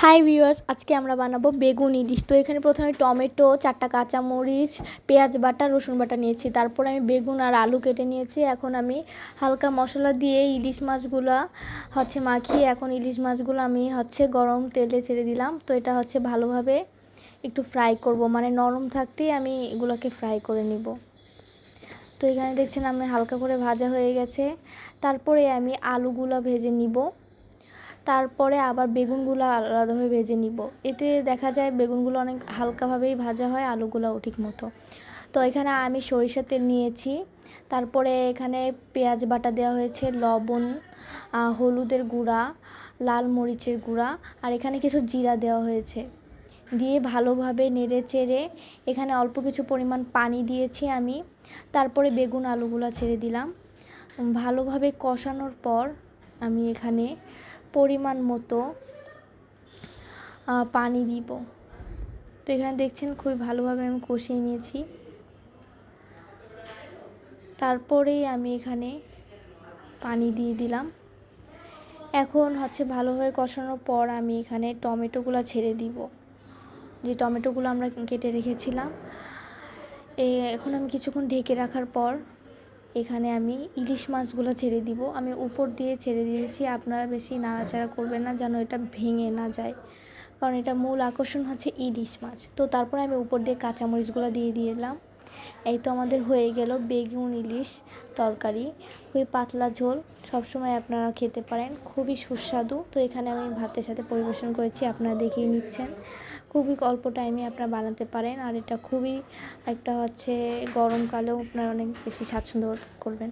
Hi viewers, আজকে আমরা বানাবো বেগুন ইলিশ। তো এখানে প্রথমে টমেটো, 4টা কাঁচামরিচ, পেঁয়াজ বাটা, রসুন বাটা নিয়েছি। তারপর আমি বেগুন আর আলু কেটে নিয়েছি। এখন আমি হালকা মশলা দিয়ে ইলিশ মাছগুলা মাখিয়ে এখন ইলিশ মাছগুলো আমি গরম তেলে ছেড়ে দিলাম। তো এটা ভালোভাবে একটু ফ্রাই করব, মানে নরম থাকতেই আমি এগুলোকে ফ্রাই করে নিব। তো এখানে দেখছেন আমি হালকা করে ভাজা হয়ে গেছে। তারপরে আমি আলুগুলো ভেজে নিব। তারপরে আবার বেগুনগুলো আলাদাভাবে ভেজে নিব। এতে দেখা যায় বেগুনগুলো অনেক হালকাভাবেই ভাজা হয়, আলুগুলোও ঠিক মতো। তো এখানে আমি সরিষার তেল নিয়েছি। তারপরে এখানে পেঁয়াজ বাটা দেওয়া হয়েছে, লবণ, হলুদের গুঁড়া, লাল মরিচের গুঁড়া আর এখানে কিছু জিরা দেওয়া হয়েছে। দিয়ে ভালোভাবে নেড়ে চেড়ে এখানে অল্প কিছু পরিমাণ পানি দিয়েছি আমি। তারপরে বেগুন আলুগুলো ছেড়ে দিলাম। ভালোভাবে কষানোর পর আমি এখানে পরিমাণ মতো পানি দিব। তো এখানে দেখছেন খুবই ভালোভাবে আমি কষিয়ে নিয়েছি। তারপরেই আমি এখানে পানি দিয়ে দিলাম। এখন ভালোভাবে কষানোর পর আমি এখানে টমেটোগুলো ছেড়ে দিব, যে টমেটোগুলো আমরা কেটে রেখেছিলাম। এখন আমি কিছুক্ষণ ঢেকে রাখার পর এখানে আমি ইলিশ মাছগুলো ছেড়ে দিব। আমি উপর দিয়ে ছেড়ে দিয়েছি, আপনারা বেশি নাড়াচাড়া করবেন না যেন এটা ভেঙে না যায়, কারণ এটা মূল আকর্ষণ ইলিশ মাছ। তো তারপরে আমি উপর দিয়ে কাঁচামরিচগুলো দিয়ে দিলাম। এই তো আমাদের হয়ে গেল বেগুন ইলিশ তরকারি। খুবই পাতলা ঝোল, সবসময় আপনারা খেতে পারেন, খুবই সুস্বাদু। তো এখানে আমি ভাতের সাথে পরিবেশন করেছি, আপনারা দেখেই নিচ্ছেন। খুবই অল্প টাইমে আপনারা বানাতে পারেন, আর এটা খুবই একটা গরমকালেও আপনারা অনেক বেশি স্বাচ্ছন্দ্য করবেন।